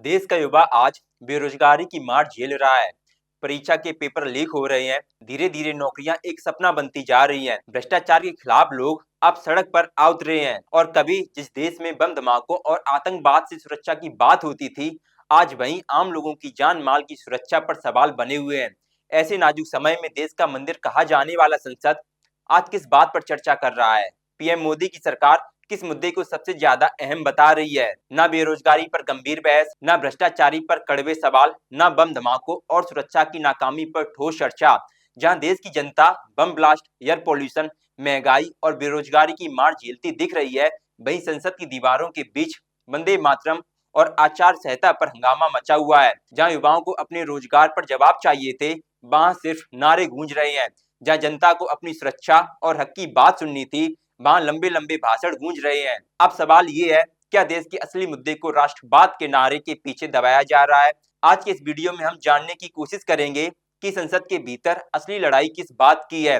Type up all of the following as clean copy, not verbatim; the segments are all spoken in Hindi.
देश का युवा आज बेरोजगारी की मार झेल रहा है। परीक्षा के पेपर लीक हो रहे हैं। धीरे धीरे नौकरियां एक सपना बनती जा रही हैं। भ्रष्टाचार के खिलाफ लोग अब सड़क पर आ उतरे हैं। और कभी जिस देश में बम धमाकों और आतंकवाद से सुरक्षा की बात होती थी, आज वहीं आम लोगों की जान माल की सुरक्षा पर सवाल बने हुए हैं। ऐसे नाजुक समय में देश का मंदिर कहा जाने वाला संसद आज किस बात पर चर्चा कर रहा है? पीएम मोदी की सरकार किस मुद्दे को सबसे ज्यादा अहम बता रही है? न बेरोजगारी पर गंभीर बहस, न भ्रष्टाचारी पर कड़वे सवाल, न बम धमाकों और सुरक्षा की नाकामी पर ठोस चर्चा। जहां देश की जनता बम ब्लास्ट, एयर पॉल्यूशन, महंगाई और बेरोजगारी की मार झेलती दिख रही है, वहीं संसद की दीवारों के बीच वंदे मातरम और आचार संहिता पर हंगामा मचा हुआ है। जहां युवाओं को अपने रोजगार पर जवाब चाहिए थे, वहां सिर्फ नारे गूंज रहे हैं। जहां जनता को अपनी सुरक्षा और हक की बात सुननी थी, वहां लंबे लंबे भाषण गूंज रहे हैं। अब सवाल ये है, क्या देश के असली मुद्दे को राष्ट्रवाद के नारे के पीछे दबाया जा रहा है? आज के इस वीडियो में हम जानने की कोशिश करेंगे कि संसद के भीतर असली लड़ाई किस बात की है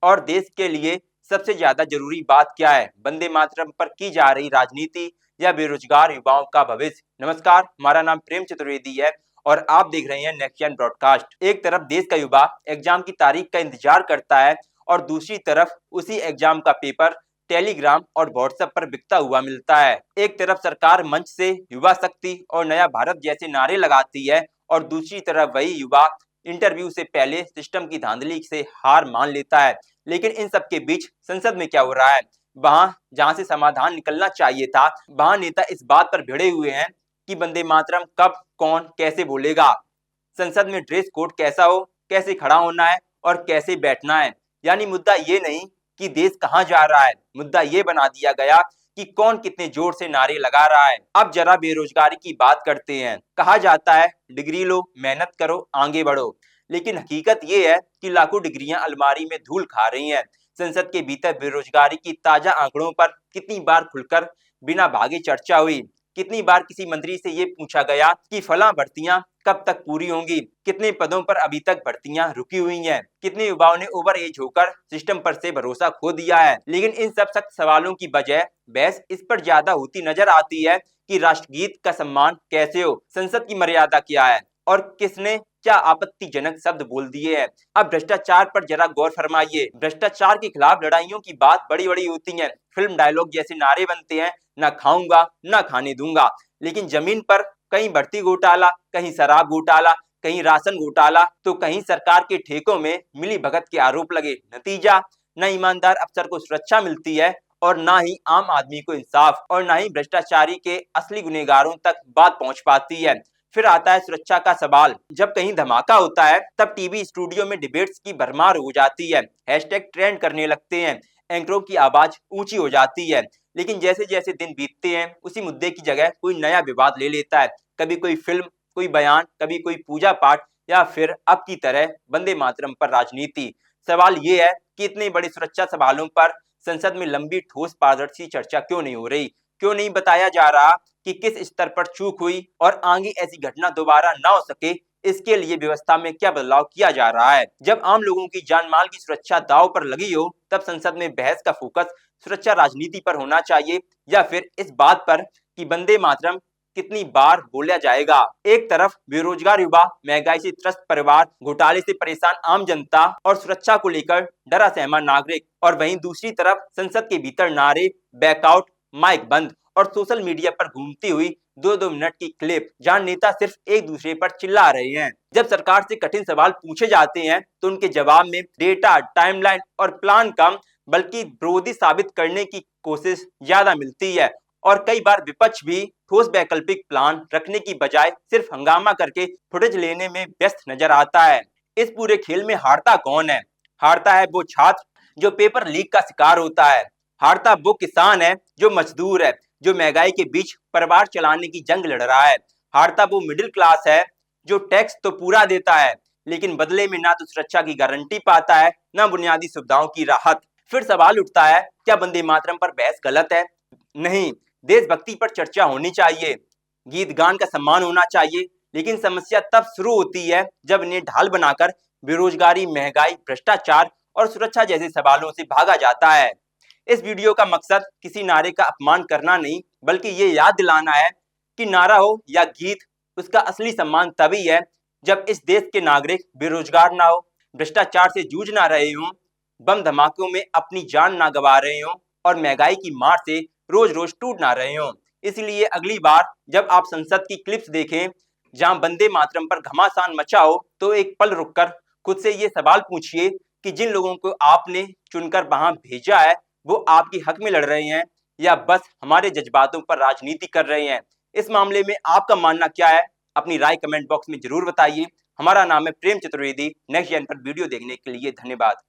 और देश के लिए सबसे ज्यादा जरूरी बात क्या है, वंदे मातरम पर की जा रही राजनीति या बेरोजगार युवाओं का भविष्य। नमस्कार, हमारा नाम प्रेम चतुर्वेदी है और आप देख रहे हैं नेक्स्ट जेन ब्रॉडकास्ट। एक तरफ देश का युवा एग्जाम की तारीख का इंतजार करता है और दूसरी तरफ उसी एग्जाम का पेपर टेलीग्राम और व्हाट्सएप पर बिकता हुआ मिलता है। एक तरफ सरकार मंच से युवा शक्ति और नया भारत जैसे नारे लगाती है और दूसरी तरफ वही युवा इंटरव्यू से पहले सिस्टम की धांधली से हार मान लेता है। लेकिन इन सब के बीच संसद में क्या हो रहा है? वहां जहां से समाधान निकलना चाहिए था, वहां नेता इस बात पर भिड़े हुए हैं कि वंदे मातरम कब, कौन, कैसे बोलेगा। संसद में ड्रेस कोड कैसा हो, कैसे खड़ा होना है और कैसे बैठना है। यानी मुद्दा ये नहीं कि देश कहां जा रहा है, मुद्दा ये बना दिया गया कि कौन कितने जोर से नारे लगा रहा है। अब जरा बेरोजगारी की बात करते हैं। कहा जाता है डिग्री लो, मेहनत करो, आगे बढ़ो, लेकिन हकीकत ये है कि लाखों डिग्रियां अलमारी में धूल खा रही हैं। संसद के भीतर बेरोजगारी की ताजा आंकड़ों पर कितनी बार खुलकर बिना भागे चर्चा हुई? कितनी बार किसी मंत्री से ये पूछा गया कि फला भर्तियां कब तक पूरी होंगी? कितने पदों पर अभी तक भर्तियां रुकी हुई हैं? कितने युवाओं ने ओवर एज होकर सिस्टम पर से भरोसा खो दिया है? लेकिन इन सब सख्त सवालों की बजाय बहस इस पर ज्यादा होती नजर आती है कि राष्ट्रगीत का सम्मान कैसे हो, संसद की मर्यादा क्या है और किसने क्या आपत्तिजनक शब्द बोल दिए हैं। अब भ्रष्टाचार पर जरा गौर फरमाइए। भ्रष्टाचार के खिलाफ लड़ाइयों की बात बड़ी बड़ी होती है, फिल्म डायलॉग जैसे नारे बनते हैं, ना खाऊंगा ना खाने दूंगा। लेकिन जमीन पर कहीं भर्ती घोटाला, कहीं शराब घोटाला, कहीं राशन घोटाला, तो कहीं सरकार के ठेकों में मिली भगत के आरोप लगे। नतीजा, न ईमानदार अफसर को सुरक्षा मिलती है और ना ही आम आदमी को इंसाफ, और ना ही भ्रष्टाचारी के असली गुनहगारों तक बात पहुंच पाती है। फिर आता है सुरक्षा का सवाल। जब कहीं धमाका होता है, तब टीवी स्टूडियो में डिबेट्स की भरमार हो जाती है, हैशटैग ट्रेंड करने लगते हैं, एंकरों की आवाज ऊंची हो जाती है। लेकिन जैसे जैसे दिन बीतते हैं, उसी मुद्दे की जगह कोई नया विवाद ले लेता है। कभी कोई फिल्म, कोई बयान, कभी कोई पूजा पाठ, या फिर अब की तरह वंदे मातरम पर राजनीति। सवाल ये है कि इतने बड़े सुरक्षा सवालों पर संसद में लंबी ठोस पारदर्शी चर्चा क्यों नहीं हो रही? क्यों नहीं बताया जा रहा कि किस स्तर पर चूक हुई और आगे ऐसी घटना दोबारा ना हो सके, इसके लिए व्यवस्था में क्या बदलाव किया जा रहा है? जब आम लोगों की जान माल की सुरक्षा दांव पर लगी हो, तब संसद में बहस का फोकस सुरक्षा राजनीति पर होना चाहिए या फिर इस बात पर कि वंदे मातरम कितनी बार बोला जाएगा। एक तरफ बेरोजगार युवा, महंगाई से त्रस्त परिवार, घोटाले से परेशान आम जनता और सुरक्षा को लेकर डरा सहमा नागरिक, और वहीं दूसरी तरफ संसद के भीतर नारे, बैकआउट, माइक बंद और सोशल मीडिया पर घूमती हुई 2-2 मिनट की क्लिप, जहां नेता सिर्फ एक दूसरे पर चिल्ला रहे हैं। जब सरकार से कठिन सवाल पूछे जाते हैं तो उनके जवाब में डेटा, टाइमलाइन और प्लान कम, बल्कि विरोधी साबित करने की कोशिश ज्यादा मिलती है। और कई बार विपक्ष भी ठोस वैकल्पिक प्लान रखने की बजाय सिर्फ हंगामा करके फुटेज लेने में व्यस्त नजर आता है। इस पूरे खेल में हारता कौन है? हारता है वो छात्र जो पेपर लीक का शिकार होता है। हारता वो किसान है जो मजदूर है, जो महंगाई के बीच परिवार चलाने की जंग लड़ रहा है। हारता वो मिडिल क्लास है जो टैक्स तो पूरा देता है, लेकिन बदले में ना तो सुरक्षा की गारंटी पाता है, ना बुनियादी सुविधाओं की राहत। फिर सवाल उठता है, क्या वंदे मातरम पर बहस गलत है? नहीं, देशभक्ति पर चर्चा होनी चाहिए, गीत गान का सम्मान होना चाहिए, लेकिन समस्या तब शुरू होती है जब इन्हें ढाल बनाकर बेरोजगारी, महंगाई, भ्रष्टाचार और सुरक्षा जैसे सवालों से भागा जाता है। इस वीडियो का मकसद किसी नारे का अपमान करना नहीं, बल्कि ये याद दिलाना है कि नारा हो या गीत, उसका असली सम्मान तभी है जब इस देश के नागरिक बेरोजगार ना हो, भ्रष्टाचार से जूझ ना रहे हों, बम धमाकों में अपनी जान ना गंवा रहे हों और महंगाई की मार से रोज रोज टूट ना रहे हों। इसलिए अगली बार जब आप संसद की क्लिप्स देखें जहां वंदे मातरम पर घमासान मचा हो, तो एक पल रुककर खुद से ये सवाल पूछिए कि जिन लोगों को आपने चुनकर वहां भेजा है वो आपके हक में लड़ रहे हैं या बस हमारे जज्बातों पर राजनीति कर रहे हैं। इस मामले में आपका मानना क्या है? अपनी राय कमेंट बॉक्स में जरूर बताइए। हमारा नाम है प्रेम चतुर्वेदी। नेक्स्ट जन पर वीडियो देखने के लिए धन्यवाद।